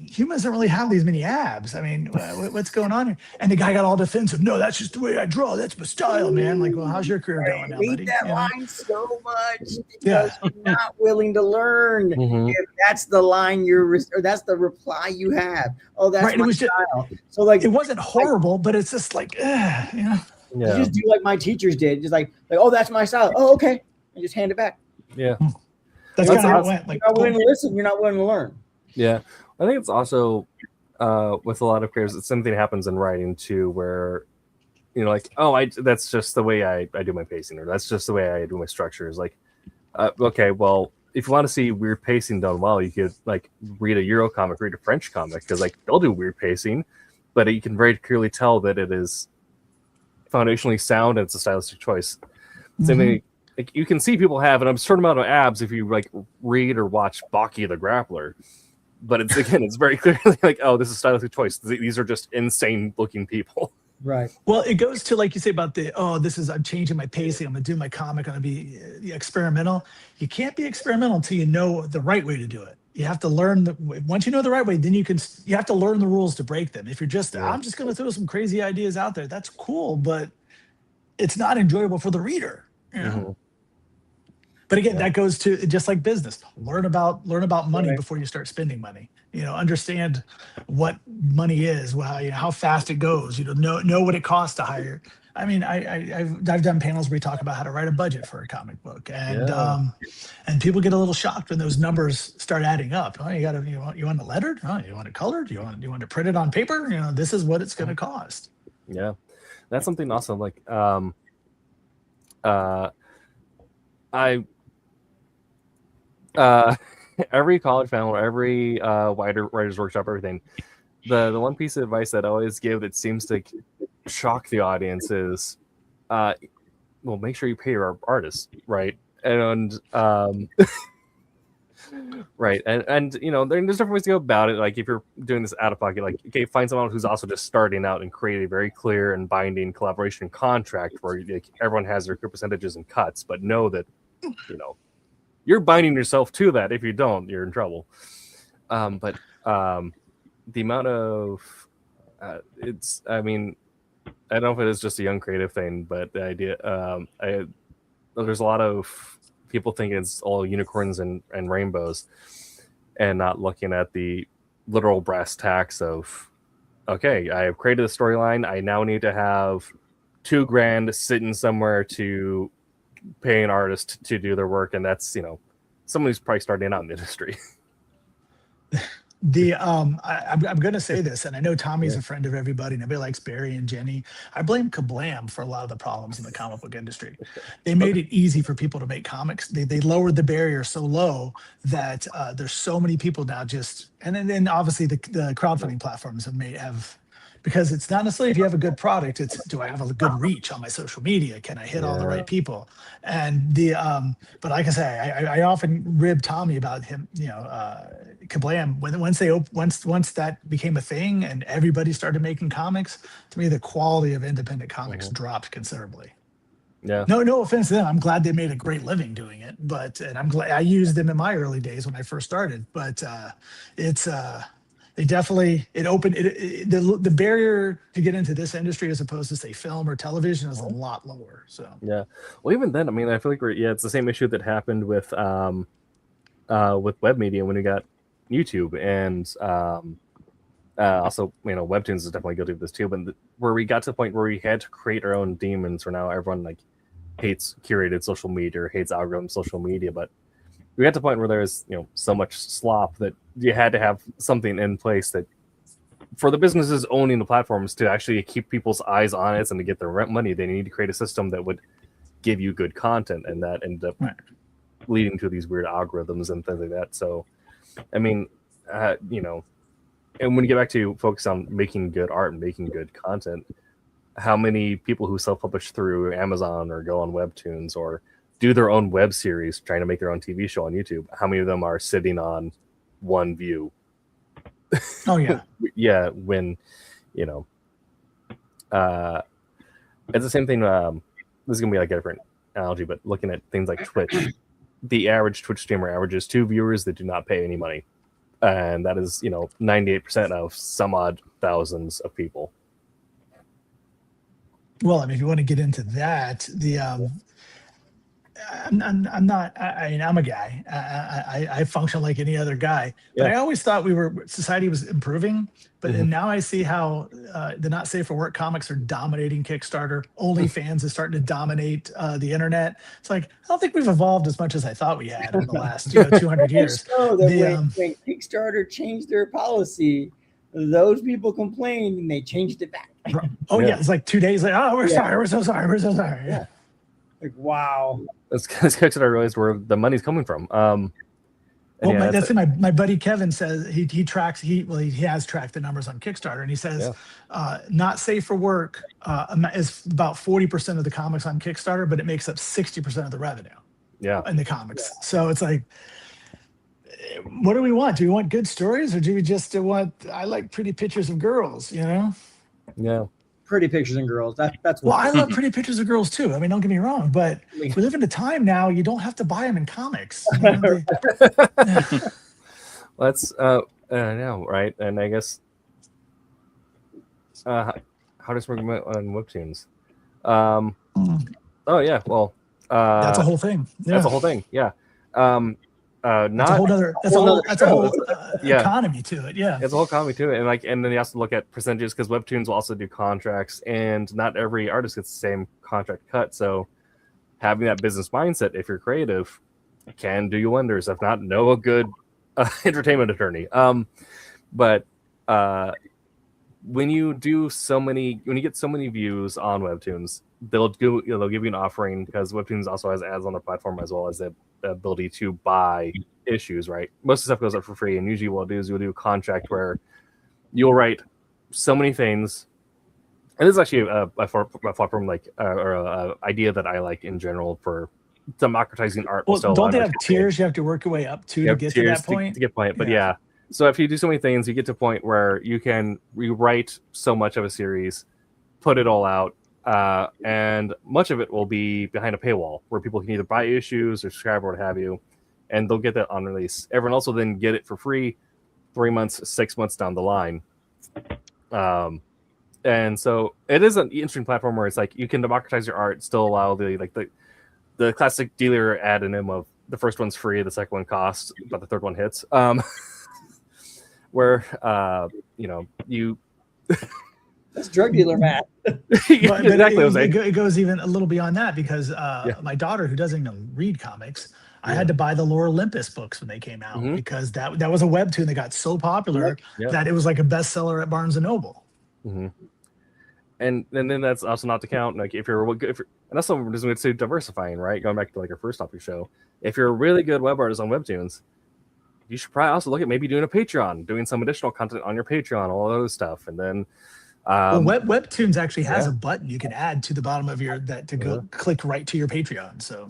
humans don't really have these many abs. I mean, what's going on here? And the guy got all defensive. No, that's just the way I draw. That's my style, man. I'm like, well, how's your career going now, buddy? That line so much because you're not willing to learn. If that's the line or that's the reply you have. Oh, that's my style. So like, it wasn't horrible, but it's just like, you know. Yeah. You just do like my teachers did, just like, oh, that's my style. Oh, okay, and just hand it back. Yeah, that's kind of how it went. Like, you're not willing to listen. You're not willing to learn. Yeah, I think it's also with a lot of creators, something happens in writing too, where you know, like, oh, that's just the way I do my pacing, or that's just the way I do my structures. Like, okay, well, if you want to see weird pacing done well, you could like read a Euro comic, read a French comic, because like they'll do weird pacing, but you can very clearly tell that it is foundationally sound and it's a stylistic choice. Same thing, like you can see people have an absurd amount of abs if you like read or watch Baki the Grappler, but it's very clearly like, oh, this is a stylistic choice. These are just insane looking people. Right. Well, it goes to, like you say about I'm changing my pacing. I'm going to do my comic. I'm going to be experimental. You can't be experimental until you know the right way to do it. You have to learn once you know the right way, then you have to learn the rules to break them. If you're just, I'm just going to throw some crazy ideas out there. That's cool, but it's not enjoyable for the reader. You know? But again, that goes to just like business. Learn about money before you start spending money. You know, understand what money is, how fast it goes. You know what it costs to hire. I mean, I've done panels where we talk about how to write a budget for a comic book, and people get a little shocked when those numbers start adding up. Oh, you want it lettered? Oh, you want it colored? You want to print it on paper? You know, this is what it's going to cost. Yeah, that's something also like every college panel, every writers workshop, everything. The one piece of advice that I always give that seems to shock the audience is, well, make sure you pay your artists, right? And right, and you know, there's different ways to go about it. Like if you're doing this out of pocket, like okay, find someone who's also just starting out and create a very clear and binding collaboration contract where like, everyone has their percentages and cuts, but know that you know. You're binding yourself to that. If you don't, you're in trouble. But the amount of I mean, I don't know if it is just a young creative thing, but the idea there's a lot of people thinking it's all unicorns and rainbows and not looking at the literal brass tacks of, okay, I have created a storyline. I now need to have $2,000 sitting somewhere to pay an artist to do their work, and that's, you know, someone who's probably starting out in the industry. I'm going to say this, and I know Tommy's a friend of everybody, and everybody likes Barry and Jenny. I blame Kablam for a lot of the problems in the comic book industry. They made it easy for people to make comics. They lowered the barrier so low that there's so many people now and then obviously the crowdfunding platforms have because it's not necessarily if you have a good product, it's do I have a good reach on my social media? Can I hit all the right people? And but like I say, I often rib Tommy about him, you know, Kablam, once that became a thing and everybody started making comics, to me the quality of independent comics dropped considerably. Yeah. No offense to them. I'm glad they made a great living doing it, and I'm glad I used them in my early days when I first started. But it opened the barrier to get into this industry as opposed to say film or television is a lot lower. So yeah, well, even then, I mean, I feel like it's the same issue that happened with web media when we got YouTube, and also, you know, Webtoons is definitely guilty of this too. But where we got to the point where we had to create our own demons, where now everyone like hates curated social media or hates algorithm social media, but we got to the point where there's, you know, so much slop that you had to have something in place that for the businesses owning the platforms to actually keep people's eyes on it and to get their rent money, they need to create a system that would give you good content, and that ended up leading to these weird algorithms and things like that. So, I mean, you know, and when you get back to focus on making good art and making good content, how many people who self-publish through Amazon or go on Webtoons or do their own web series trying to make their own TV show on YouTube, how many of them are sitting on one view? Oh yeah. Yeah, when you know, it's the same thing. This is gonna be like a different analogy, but looking at things like Twitch, the average Twitch streamer averages 2 viewers that do not pay any money, and that is 98% of some odd thousands of people. Well, I mean, if you want to get into that, I'm not. I mean, I'm a guy. I function like any other guy. But I always thought society was improving. But and now I see how the not safe for work comics are dominating Kickstarter. OnlyFans is starting to dominate the internet. It's like I don't think we've evolved as much as I thought we had in the last 200 years. So that when Kickstarter changed their policy, those people complained and they changed it back. Oh yeah, it's like 2 days like, oh, we're sorry, we're so sorry, we're so sorry. Yeah. Like wow. That's Kickstarter I realized where the money's coming from. Well, that's my buddy Kevin says he tracks he has tracked the numbers on Kickstarter, and he says not safe for work is about 40% of the comics on Kickstarter, but it makes up 60% of the revenue. Yeah, in the comics. So it's like, what do we want? Do we want good stories, or do we just want? I like pretty pictures of girls, Yeah. Pretty pictures and girls. That's well, I love pretty pictures of girls too. I mean, don't get me wrong, but we live in a time now you don't have to buy them in comics. That's yeah, right. And I guess how does work on webtoons? Oh yeah, well, that's a whole thing. Yeah. That's a whole thing. Yeah. That's a whole other. That's a whole economy to it. Yeah, it's a whole economy to it, and then you also look at percentages because webtoons will also do contracts, and not every artist gets the same contract cut. So having that business mindset, if you're creative, can do you wonders. If not, know a good entertainment attorney. But when you get so many views on webtoons, they'll give you an offering, because webtoons also has ads on the platform as well as the ability to buy issues, right? Most of the stuff goes up for free, and usually what you'll do is you'll do a contract where you'll write so many things. And this is actually a platform idea that I like in general for democratizing art. Well, don't they have tiers you have to work your way up to get to that point? To get point, but yeah. So if you do so many things, you get to a point where you can rewrite so much of a series, put it all out, and much of it will be behind a paywall where people can either buy issues or subscribe or what have you, and they'll get that on release. Everyone else will then get it for free 3 months, 6 months down the line. And so it is an interesting platform where it's like you can democratize your art, still allow the classic dealer addendum of the first one's free, the second one costs, but the third one hits. Where you that's drug dealer math. Exactly. It goes even a little beyond that, because my daughter, who doesn't even read comics, I had to buy the Lore Olympus books when they came out, because that was a webtoon that got so popular that it was like a bestseller at Barnes and Noble. And then that's also not to count, like if you're and that's what we're to diversifying, right? Going back to like our first topic show, if you're a really good web artist on webtoons, you should probably also look at maybe doing a Patreon, doing some additional content on your Patreon, all of those stuff. And then Webtoons actually has a button you can add to the bottom of go click right to your Patreon. So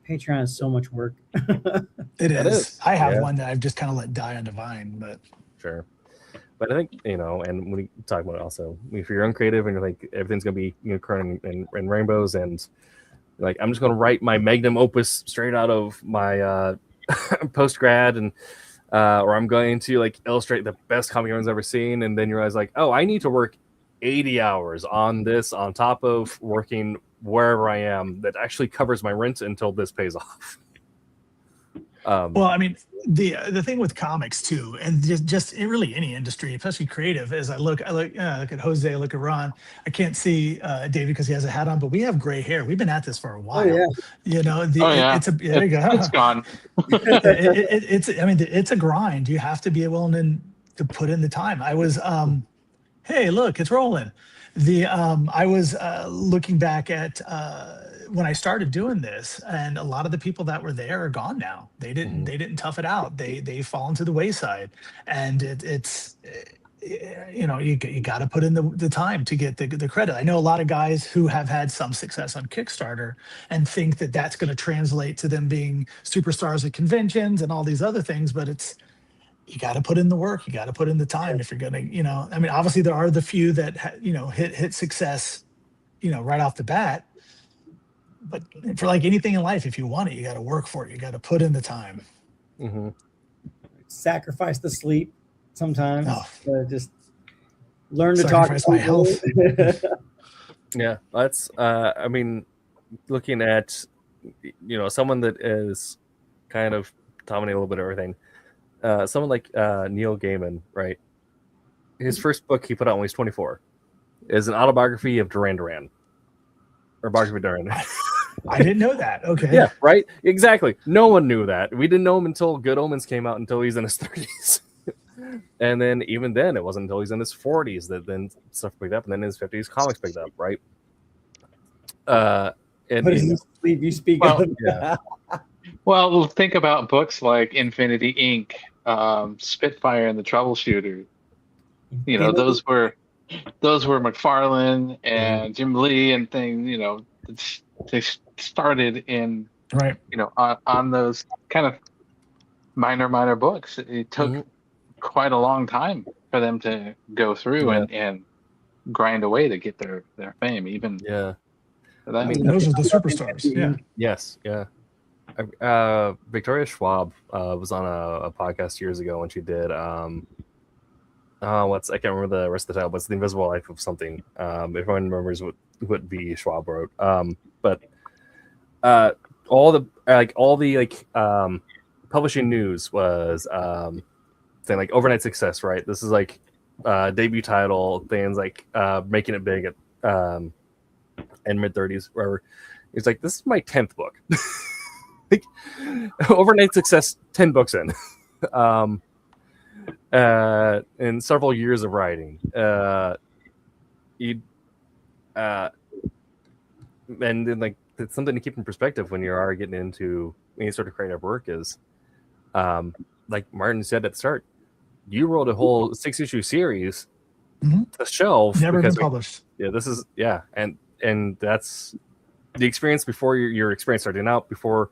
Patreon is so much work. It is. I have one that I've just kind of let die on the vine, but sure. But I think, and when we talk about it also, if you're uncreative and you're like, everything's going to be unicorn and rainbows, and like, I'm just going to write my magnum opus straight out of my post-grad, and or I'm going to like illustrate the best comic everyone's ever seen, and then you realize like, oh, I need to work 80 hours on this on top of working wherever I am that actually covers my rent until this pays off. Well, I mean, the thing with comics too, and just really any industry, especially creative, is I look at Jose, I look at Ron. I can't see David because he has a hat on, but we have gray hair. We've been at this for a while. There you go. It's gone. It's a grind. You have to be willing to put in the time. I was hey, look, it's rolling. I was looking back at when I started doing this, and a lot of the people that were there are gone now. They didn't tough it out. They fallen to the wayside, and you got to put in the time to get the credit. I know a lot of guys who have had some success on Kickstarter and think that that's going to translate to them being superstars at conventions and all these other things, but you got to put in the work. You got to put in the time if you're going to, I mean, obviously there are the few that, hit success, right off the bat. But for like anything in life, if you want it, you got to work for it. You got to put in the time. Mm-hmm. Sacrifice the sleep sometimes. Just learn to sacrifice talk. My health. Yeah, that's. I mean, looking at, someone that is kind of dominating a little bit of everything. Someone like Neil Gaiman, right? His first book he put out when he was 24 is an autobiography of Duran Duran, or biography of Duran. I didn't know that. Okay. Yeah, right. Exactly. No one knew that. We didn't know him until Good Omens came out, until he's in his 30s, and then even then, it wasn't until he's in his 40s that then stuff picked up, and then in his 50s, comics picked up, right? And What is this sleep you speak of? Yeah. Well, think about books like Infinity Inc., Spitfire and the Troubleshooter. Those were McFarlane and Jim Lee and things. They started in right. On those kind of minor books. It took quite a long time for them to go through and grind away to get their fame. Even I mean, those are the superstars. Yeah. Yes. Yeah. Victoria Schwab was on a podcast years ago when she did I can't remember the rest of the title, but it's The Invisible Life of something. If anyone remembers what B. Schwab wrote. But all the publishing news was saying like overnight success, right? This is like debut title, things like making it big at in mid-30s, wherever. He's like, this is my 10th book. Like, overnight success, 10 books in. And several years of writing. And then like it's something to keep in perspective when you are getting into any sort of creative work is like Martin said at the start, you wrote a whole 6-issue series to shelf. Never been published. And that's the experience before your experience starting out, before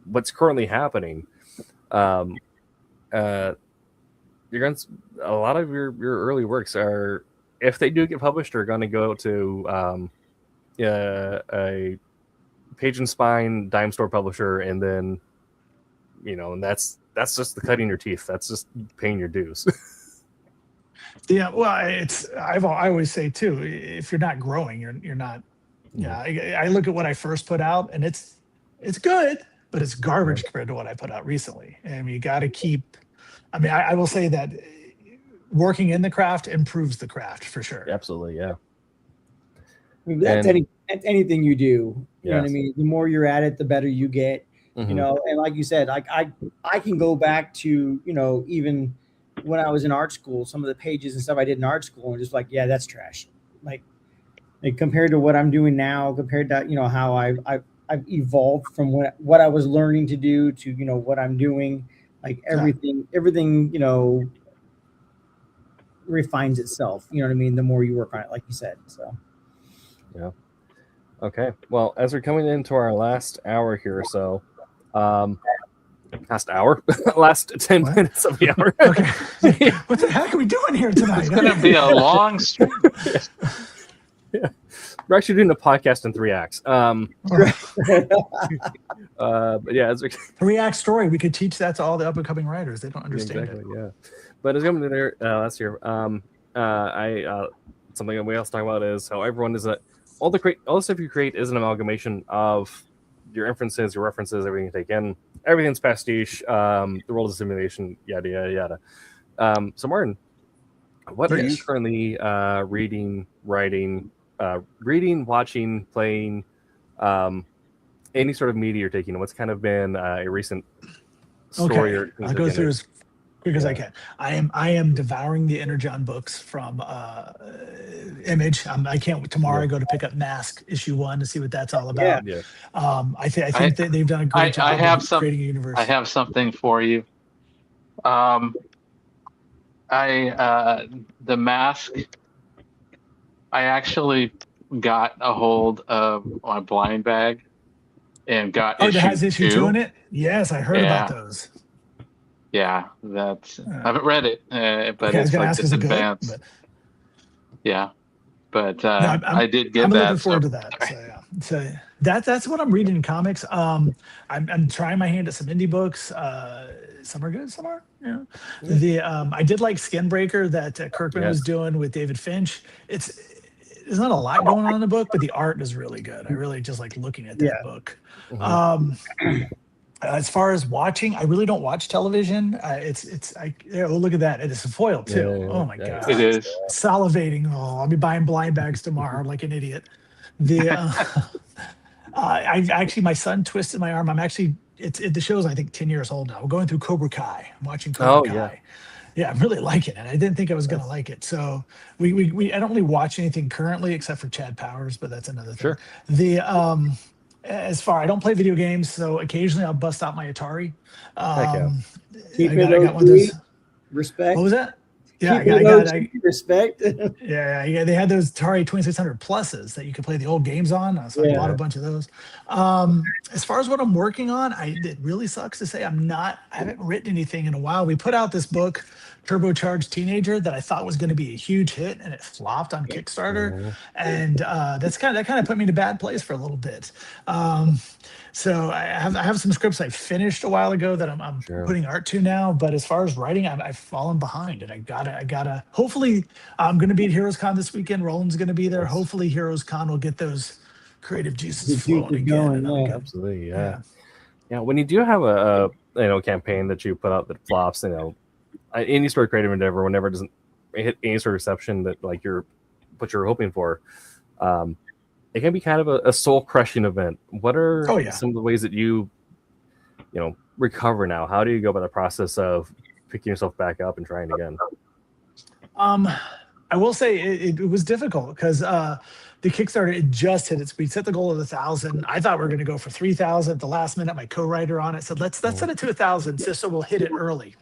what's currently happening. You're going to, a lot of your early works are, if they do get published, are going to go to a Page and Spine dime store publisher, and then and that's just the cutting your teeth. That's just paying your dues. Yeah, well, I always say too, if you're not growing, you're not. Yeah, I look at what I first put out, and it's good, but it's garbage compared to what I put out recently. And you got to keep. I mean, I will say that working in the craft improves the craft for sure. Absolutely, yeah. I mean, that's anything you do. You know what I mean? The more you're at it, the better you get. And like you said, like I can go back to, even when I was in art school, some of the pages and stuff I did in art school, and just like, yeah, that's trash. Like compared to what I'm doing now, compared to, how I've evolved from what I was learning to do to, what I'm doing, like everything, refines itself. You know what I mean? The more you work on it, like you said, so. Yeah. Okay. Well, as we're coming into our last hour here or so, last 10 minutes of the hour. Okay. What the heck are we doing here tonight? It's going to be a long stream. Yeah. We're actually doing a podcast in 3 acts. But yeah, as 3-act story. We could teach that to all the up and coming writers. They don't understand it. Yeah. But as coming to there last year, something that we also talk about is how everyone is all the stuff you create is an amalgamation of your inferences, your references, everything you take in. Everything's pastiche. The world is simulation. Yada yada yada. So Martin, what are you currently reading, writing, watching, playing, any sort of media you're taking? What's kind of been a recent story? Okay. I'll go through as quick as I can. I am devouring the Energon books from Image. I can't. Tomorrow I go to pick up Mask issue 1 to see what that's all about. Yeah. I think they've done a great job creating a universe. I have something for you. The Mask. I actually got a hold of my blind bag and got it has issue 2 in it. Yes, I heard about those. Yeah, that's I haven't read it, but Okay, I was it's gonna like ask, this is it good? advanced. But Yeah, but no, I did get I'm looking that. forward So to that. So yeah, so that's what I'm reading in comics. I'm trying my hand at some indie books. Some are good, some are. The I did like Skinbreaker that Kirkman was Yes. doing with David Finch. There's not a lot going on in the book, but the art is really good. I really just like looking at that book. Mhm. As far as watching, I really don't watch television. Oh, look at that. It is a foil too. Yeah, Oh my yeah, God. it is. Salivating. Oh, I'll be buying blind bags tomorrow like an idiot. The I actually, my son twisted my arm. I'm actually, the show's I think 10 years old now. We're going through Cobra Kai. I'm watching Cobra Oh yeah. Kai. Yeah, I'm really liking it. I didn't think I was gonna like it. So I don't really watch anything currently except for Chad Powers, but that's another thing. Sure. The I don't play video games, so occasionally I'll bust out my Atari. Heck yeah. Keep I it got one of those. respect. What was that? Yeah, Keep I it got OG, respect. yeah. They had those Atari 2600 pluses that you could play the old games on. So I bought a bunch of those. As far as what I'm working on, it really sucks to say I haven't written anything in a while. We put out this book, Turbocharged Teenager, that I thought was going to be a huge hit, and it flopped on Kickstarter. And that kind of put me in a bad place for a little bit. So I have some scripts I finished a while ago that I'm putting art to now. But as far as writing, I've fallen behind, and I gotta. Hopefully, I'm going to be at Heroes Con this weekend. Roland's going to be there. Hopefully, Heroes Con will get those creative juices flowing again. Absolutely, yeah. When you do have a campaign that you put out that flops, any sort of creative endeavor, whenever it doesn't hit any sort of reception that like what you're hoping for, it can be kind of a soul crushing event. What are some of the ways that you recover now? How do you go about the process of picking yourself back up and trying again? I will say it was difficult because the Kickstarter, it just hit we set the goal of 1,000. I thought we were going to go for 3,000 at the last minute. My co-writer on it said, let's set it to 1,000 just so we'll hit it early.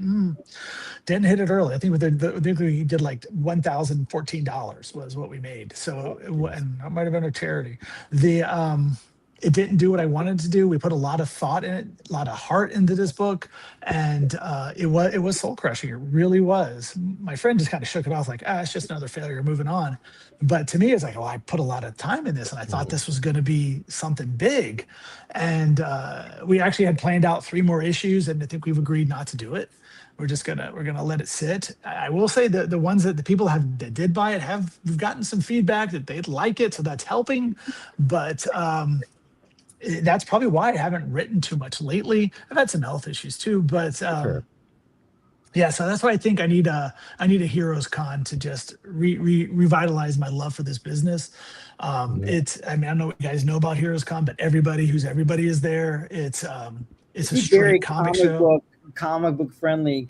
Didn't hit it early. I think we did like $1,014 was what we made. So and that might have been a charity. It didn't do what I wanted to do. We put a lot of thought in it, a lot of heart into this book, and it was soul crushing. It really was. My friend just kind of shook it off, like, it's just another failure, moving on. But to me, it's like, I put a lot of time in this, and I thought this was going to be something big. And we actually had planned out 3 more issues, and I think we've agreed not to do it. We're gonna let it sit. I will say that the ones that the people that did buy it we've gotten some feedback that they'd like it, so that's helping. But that's probably why I haven't written too much lately. I've had some health issues too, but yeah, so that's why I think I need a Heroes Con to just revitalize my love for this business. I don't know what you guys know about Heroes Con, but everybody is there. It's a straight comic show. Comic book friendly,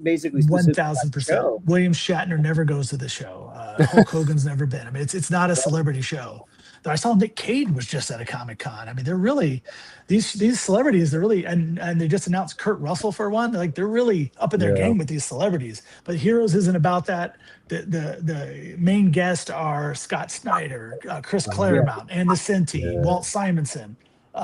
basically 1,000%. William Shatner never goes to the show. Hulk Hogan's never been. I mean, it's not a celebrity show. I saw Nick Cage was just at a Comic Con. I mean, they're really these celebrities. They're really and they just announced Kurt Russell for one. They're really up in their game with these celebrities. But Heroes isn't about that. The main guests are Scott Snyder, Chris Claremont, Ann Nocenti, Walt Simonson,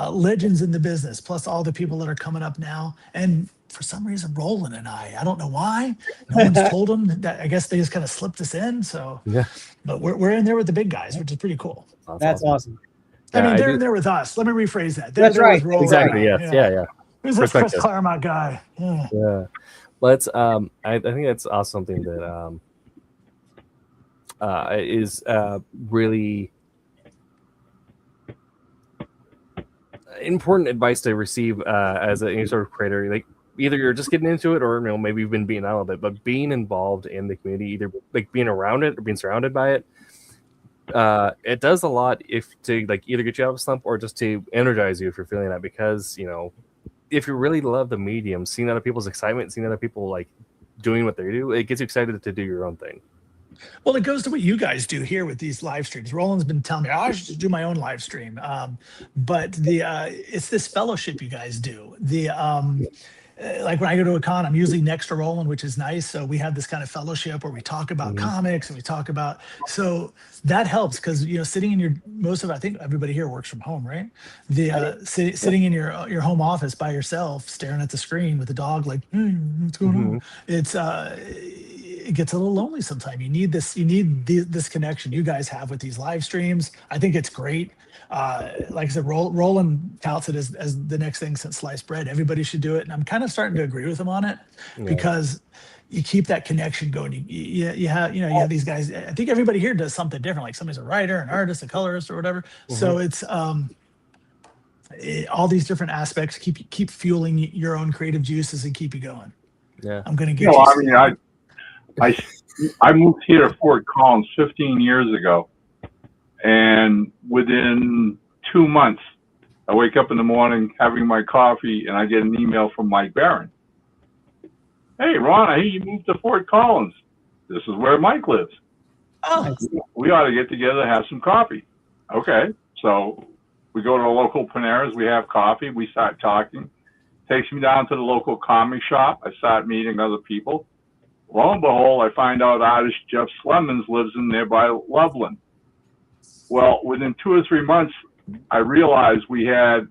legends in the business, plus all the people that are coming up now. And for some reason, Roland and I don't know why. No one's told them that. I guess they just kind of slipped us in. So, but we're in there with the big guys, which is pretty cool. That's awesome. I mean, they're in there with us. Let me rephrase that. That's right. Exactly. Yes. Yeah. Who's this Chris Claremont guy? Yeah. Let's. I think that's also something that is really important advice to receive as any sort of creator. Like either you're just getting into it, or maybe you've been beaten out of it. But being involved in the community, either like being around it or being surrounded by it. It does a lot to like either get you out of a slump or just to energize you if you're feeling that, because if you really love the medium, seeing other people's excitement, seeing other people like doing what they do, it gets you excited to do your own thing. Well, it goes to what you guys do here with these live streams. Roland's been telling me, I should just do my own live stream. But it's this fellowship you guys do. like when I go to a con, I'm usually next to Roland, which is nice. So we have this kind of fellowship where we talk about comics and we talk about, so that helps because, sitting in I think everybody here works from home, right? Sitting in your home office by yourself, staring at the screen with the dog, like, what's going on? It gets a little lonely sometimes. You need this connection you guys have with these live streams. I think it's great. Like I said, Roland touts it as the next thing since sliced bread. Everybody should do it, and I'm kind of starting to agree with him on it because you keep that connection going. You have these guys. I think everybody here does something different. Like somebody's a writer, an artist, a colorist, or whatever. So it's all these different aspects keep fueling your own creative juices and keep you going. Yeah, I'm going to get I moved here to Fort Collins 15 years ago. And within 2 months, I wake up in the morning having my coffee, and I get an email from Mike Barron. Hey, Ron, I hear you moved to Fort Collins. This is where Mike lives. Oh. We ought to get together and have some coffee. Okay, so we go to the local Panera's. We have coffee. We start talking. Takes me down to the local comic shop. I start meeting other people. Lo and behold, I find out artist Jeff Slemons lives in nearby Loveland. Well, within 2 or 3 months, I realized we had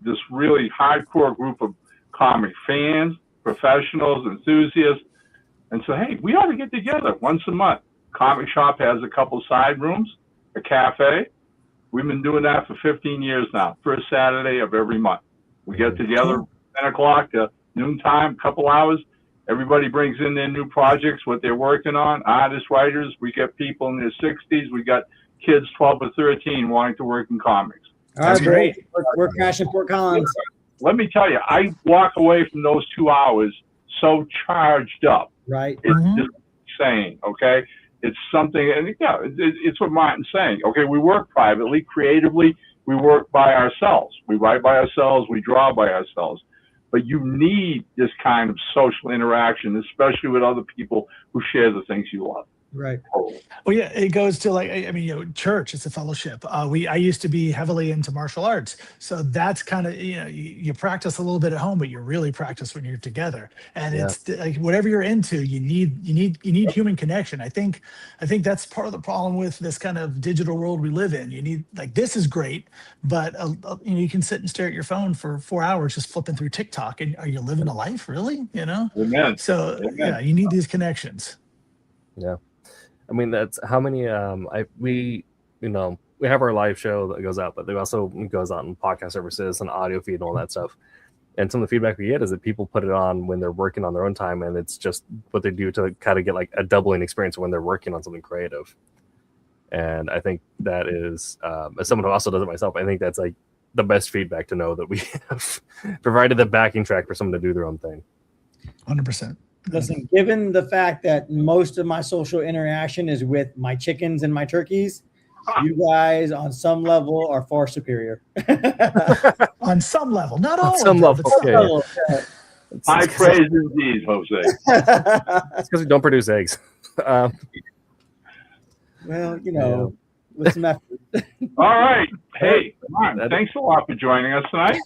this really hardcore group of comic fans, professionals, enthusiasts, and so, hey, we ought to get together once a month. Comic shop has a couple side rooms, a cafe. We've been doing that for 15 years now, first Saturday of every month. We get together 10 o'clock to noontime, couple hours. Everybody brings in their new projects, what they're working on, artists, writers. We get people in their 60s. We got kids 12 or 13 wanting to work in comics. That's great. We're crashing Fort Collins. Let me tell you, I walk away from those 2 hours so charged up. Right. It's just insane, okay? It's something, and it's what Martin's saying. Okay, we work privately, creatively, we work by ourselves. We write by ourselves, we draw by ourselves. But you need this kind of social interaction, especially with other people who share the things you love. Right. Well, yeah, it goes to church. It's a fellowship. I used to be heavily into martial arts, so that's kind of you practice a little bit at home, but you really practice when you're together. And it's like whatever you're into, you need human connection. I think that's part of the problem with this kind of digital world we live in. You need this is great, but you can sit and stare at your phone for 4 hours just flipping through TikTok, and are you living a life really? Amen. So Amen. you need these connections. Yeah. I mean, that's how many we have our live show that goes out, but it also goes out on podcast services and audio feed and all that stuff. And some of the feedback we get is that people put it on when they're working on their own time, and it's just what they do to kind of get like a doubling experience when they're working on something creative. And I think that is, as someone who also does it myself, I think that's like the best feedback to know that we have provided the backing track for someone to do their own thing. 100%. Listen, given the fact that most of my social interaction is with my chickens and my turkeys, you guys on some level are far superior. On some level, not all. On some level, okay. High praise indeed, Jose. It's because we don't produce eggs. Well, with some effort. All right. Hey, come on. Thanks a lot for joining us tonight.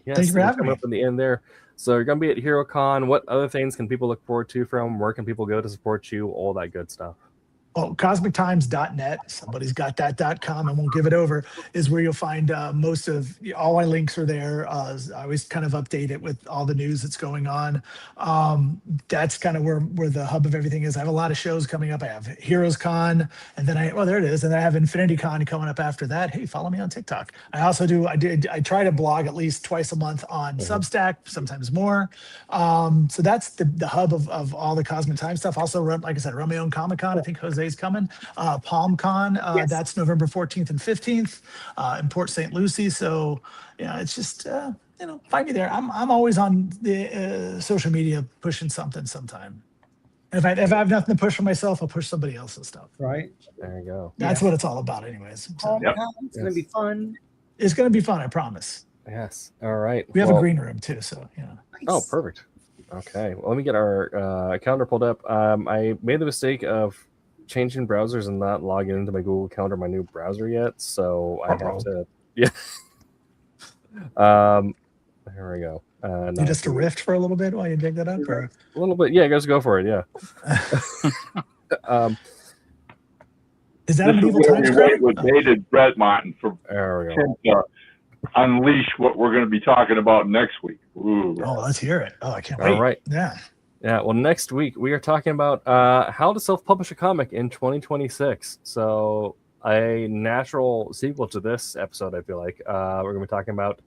Yes, thanks for having me. Up in the end there. So you're going to be at HeroCon. What other things can people look forward to from? Where can people go to support you? All that good stuff. Oh, cosmictimes.net. Somebody's got that.com. I won't give it over. Is where you'll find most of all my links are there. I always kind of update it with all the news that's going on. That's kind of where the hub of everything is. I have a lot of shows coming up. I have Heroes Con, and then there it is. And then I have Infinity Con coming up after that. Hey, follow me on TikTok. I also I try to blog at least twice a month on Substack, sometimes more. So that's the hub of all the Cosmic Time stuff. Also, like I said, run my own Comic Con. I think Jose's coming. PalmCon, yes. That's November 14th and 15th in Port St. Lucie. So, it's just, find me there. I'm always on the social media pushing something sometime. If I have nothing to push for myself, I'll push somebody else's stuff. Right. There you go. That's what it's all about anyways. So, It's going to be fun. It's going to be fun, I promise. Yes. All right. We have a green room too, so Nice. Oh, perfect. Okay. Well, let me get our calendar pulled up. I made the mistake of changing browsers and not logging into my Google Calendar, my new browser yet. So I have to, There we go. Just a rift for a little bit while you dig that up, or a little bit. Yeah, guys, go for it. Yeah. Is that a medieval times? With David Brett Martin for unleash what we're going to be talking about next week. Ooh. Oh, let's hear it. Oh, I can't wait. All right. Yeah. Yeah. Well, next week we are talking about how to self-publish a comic in 2026. So a natural sequel to this episode, I feel like we're going to be talking about,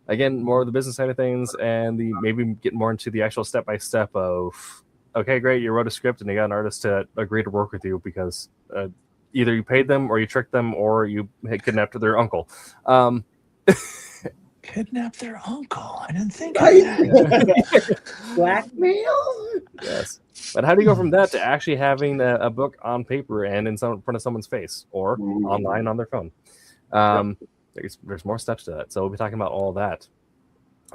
again, more of the business side of things, and maybe get more into the actual step-by-step of, okay, great, you wrote a script and you got an artist to agree to work with you because either you paid them or you tricked them or you kidnapped their uncle. Kidnap their uncle. I didn't think of that. Blackmail? Yes. But how do you go from that to actually having a book on paper and in front of someone's face or online on their phone? There's more steps to that. So we'll be talking about all of that.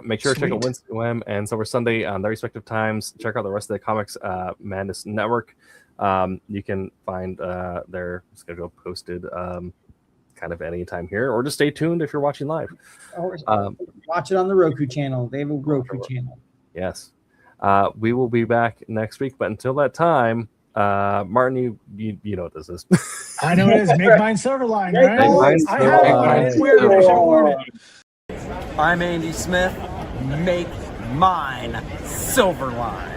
Make sure to check out Wednesday and Silver Sunday on their respective times. Check out the rest of the Comics Madness Network. You can find their schedule posted kind of any time here, or just stay tuned if you're watching live. Watch it on the Roku channel. They have a Roku channel. Yes. We will be back next week, but until that time, Martin, you know what this is. I know it is. Make mine Silverline, right? Make mine I have it, but I didn't wear it. I should have worn it. I'm Andy Smith. Make mine Silverline.